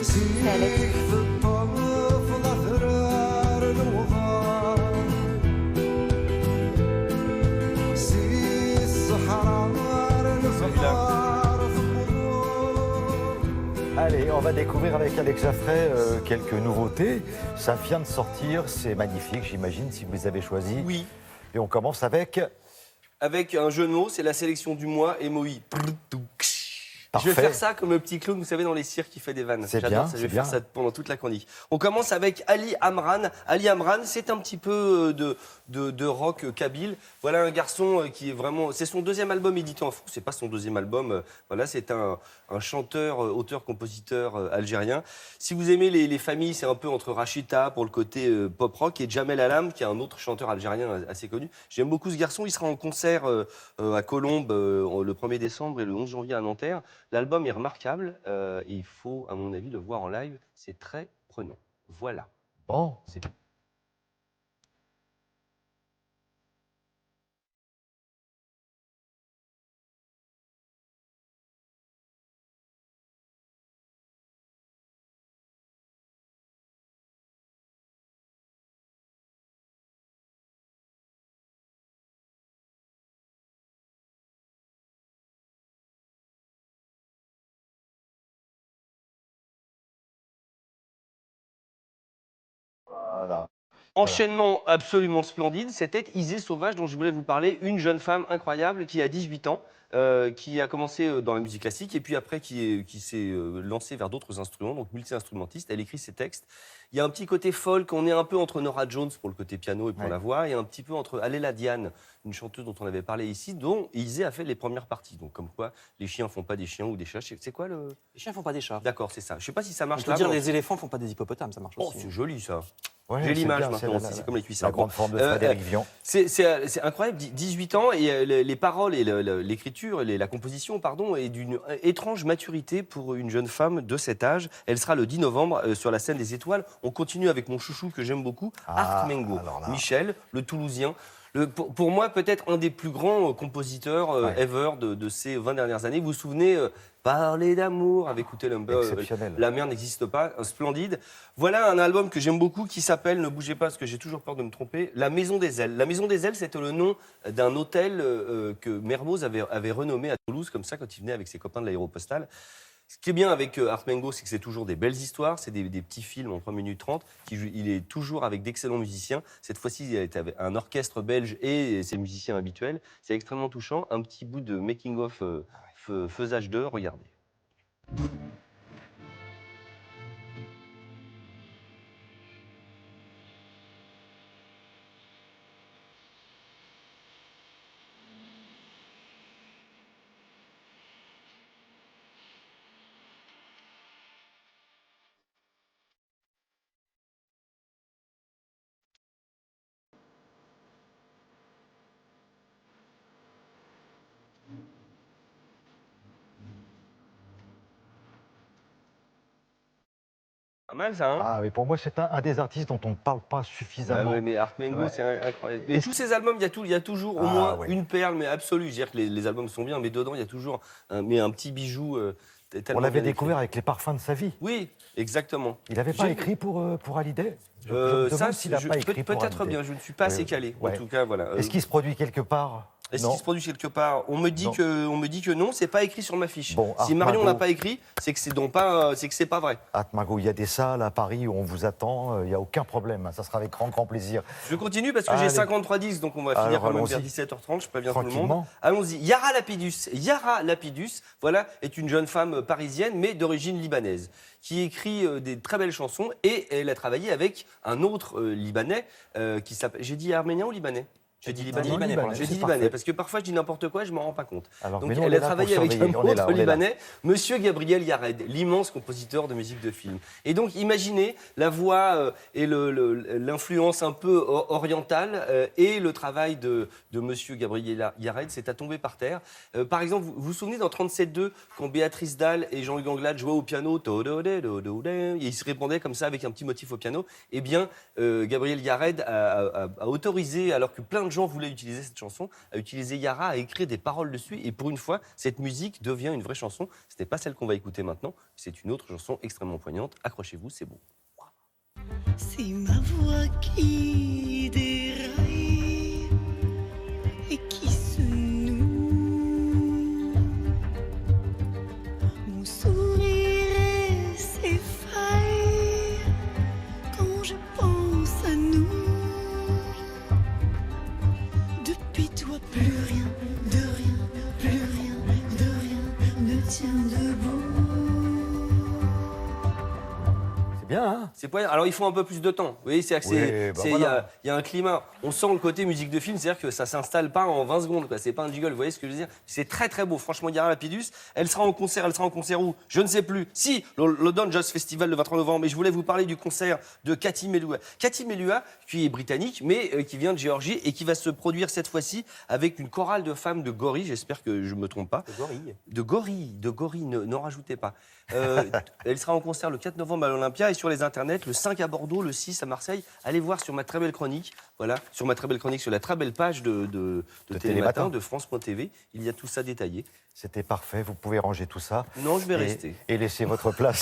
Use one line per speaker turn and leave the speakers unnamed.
C'est Alex.
Allez, on va découvrir avec Alex Jaffray quelques nouveautés. Ça vient de sortir, c'est magnifique, j'imagine, si vous les avez choisis.
Oui.
Et on commence avec...
Avec un jeu de mots, c'est la sélection du mois, MOI. Je vais
Parfait.
faire ça comme un petit clown, vous savez, dans les cirques qui fait des vannes.
C'est
J'adore
bien,
ça, je vais
c'est
faire
bien.
ça pendant toute la chronique. On commence avec Ali Amran. Ali Amran, c'est un petit peu de rock kabyle. Voilà un garçon qui est vraiment... C'est son deuxième album édité en France, c'est pas son deuxième album. Voilà, c'est un chanteur, auteur-compositeur algérien. Si vous aimez les familles, c'est un peu entre Rachita pour le côté pop-rock et Jamel Alam, qui est un autre chanteur algérien assez connu. J'aime beaucoup ce garçon, il sera en concert à Colombes le 1er décembre et le 11 janvier à Nanterre. L'album est remarquable et il faut, à mon avis, le voir en live. C'est très prenant. Voilà.
Bon,
C'est
voilà.
enchaînement absolument splendide. C'était Isée Sauvage dont je voulais vous parler. Une jeune femme incroyable qui a 18 ans. Qui a commencé dans la musique classique et puis après qui s'est lancée vers d'autres instruments, donc multi-instrumentiste. Elle écrit ses textes. Il y a un petit côté folk, on est un peu entre Norah Jones pour le côté piano et pour la voix, et un petit peu entre Aléla Diane, une chanteuse dont on avait parlé ici, dont Isée a fait les premières parties. Donc comme quoi, les chiens font pas des chiens ou des chats. C'est quoi le...
Les chiens font pas des chats.
D'accord, c'est ça. Je sais pas si ça
On
marche
peut
là.
dire
mais-
les éléphants font pas des hippopotames, ça marche
Oh,
aussi.
c'est joli ça.
Ouais,
J'ai
c'est
l'image
bien,
maintenant,
la-
c'est comme les cuissards.
La grande forme de Frédéric Vian.
C'est incroyable, 18 ans, et les paroles et l'écriture, la composition, pardon, est d'une étrange maturité pour une jeune femme de cet âge. Elle sera le 10 novembre sur la scène des Étoiles. On continue avec mon chouchou que j'aime beaucoup, Art Mengo.
alors là.
Michel, le Toulousien. Pour moi, peut-être un des plus grands compositeurs ever de ces 20 dernières années. Vous vous souvenez, Parler d'amour avec Hotel
Exceptionnel.
La mer n'existe pas, splendide. Voilà un album que j'aime beaucoup qui s'appelle, ne bougez pas parce que j'ai toujours peur de me tromper, La Maison des Ailes. La Maison des Ailes, c'était le nom d'un hôtel que Mermoz avait renommé à Toulouse, comme ça, quand il venait avec ses copains de l'aéropostale. Ce qui est bien avec Art Mengo, c'est que c'est toujours des belles histoires, c'est des petits films en 3 minutes 30. Il est toujours avec d'excellents musiciens. Cette fois-ci, il est avec un orchestre belge et ses musiciens habituels. C'est extrêmement touchant. Un petit bout de making-of faisage 2, regardez. Pas mal ça, hein?
Ah, mais pour moi, c'est un des artistes dont on ne parle pas suffisamment.
Ouais, mais Art Mengo,
Ouais.
c'est incroyable. Et
Est-ce
tous ces albums, il y a toujours au
Ah,
moins
ouais.
une perle, mais absolue. Je veux dire que les albums sont bien, mais dedans, il y a toujours un petit bijou. Tellement
On l'avait
bien
découvert
écrit.
avec les parfums de sa vie.
Oui, exactement.
Il n'avait pas
J'ai-
écrit pour Hallyday. Je me demande s'il n'a pas écrit pour
peut-être
Hallyday.
bien, je ne suis pas assez calé. En
ouais.
tout cas, voilà.
Est-ce qu'il se produit quelque part?
Est-ce
Non.
qu'il se produit quelque part? On me dit
Non.
que non, c'est pas écrit sur ma fiche.
Bon,
si
Art
Marion
Mengo.
n'a pas écrit, c'est que c'est pas vrai.
Ah, Margot, il y a des salles à Paris où on vous attend, il n'y a aucun problème. Ça sera avec grand, grand plaisir.
Je continue parce que j'ai
Allez.
53 disques, donc on va finir
Alors,
quand même
allons-y.
vers 17h30, je préviens tout le monde.
Tranquillement.
Allons-y. Yara Lapidus. Yara Lapidus, voilà, est une jeune femme parisienne, mais d'origine libanaise, qui écrit des très belles chansons, et elle a travaillé avec un autre Libanais qui s'appelle... J'ai dit arménien ou libanais? J'ai dit libanais.
Non, libanais,
J'ai dit
c'est
libanais,
parfait.
parce que parfois je dis n'importe quoi et je m'en rends pas compte.
Alors,
Donc
mais nous, on
elle
est
a
là pour
travaillé avec un
surveiller. On est là,
autre
on est là.
Libanais, Monsieur Gabriel Yared, l'immense compositeur de musique de film. Et donc imaginez la voix et l'influence un peu orientale et le travail de Monsieur Gabriel Yared, c'est à tomber par terre. Par exemple, vous vous souvenez dans 37.2, quand Béatrice Dalle et Jean-Luc Anglade jouaient au piano, et ils se répondaient comme ça avec un petit motif au piano, eh bien Gabriel Yared a autorisé, alors que plein de gens voulaient utiliser cette chanson, a utilisé Yara, a écrit des paroles dessus. Et pour une fois, cette musique devient une vraie chanson. Ce n'est pas celle qu'on va écouter maintenant. C'est une autre chanson extrêmement poignante. Accrochez-vous, c'est beau.
C'est ma voix qui déraille et qui se noue. Mon sourire et ses failles quand je pense à nous. Depuis toi, plus rien, de rien, plus rien, de rien ne tient debout.
C'est bien, hein?
C'est poignant. Alors, il faut un peu plus de temps. Vous voyez, c'est-à-dire que
Oui, voilà.
il y a un climat. On sent le côté musique de film, c'est-à-dire que ça s'installe pas en 20 secondes. Quoi. C'est pas un jiggle, vous voyez ce que je veux dire? C'est très très beau. Franchement, Yara Lapidus, elle sera en concert où? Je ne sais plus. Si, le London Jazz Festival le 23 novembre. Mais je voulais vous parler du concert de Cathy Melua. Cathy Melua, qui est britannique, mais qui vient de Géorgie et qui va se produire cette fois-ci avec une chorale de femmes de Gori. J'espère que je me trompe pas.
De gorille.
De Gori, n'en rajoutez pas. Elle sera en concert le 4 novembre à l'Olympia et sur les internets, le 5 à Bordeaux, le 6 à Marseille. Allez voir sur ma très belle chronique, voilà, sur ma très belle chronique, sur la très belle page de Télématin, de France.tv. Il y a tout ça détaillé.
C'était parfait, vous pouvez ranger tout ça.
Non, je vais rester.
Et laisser votre place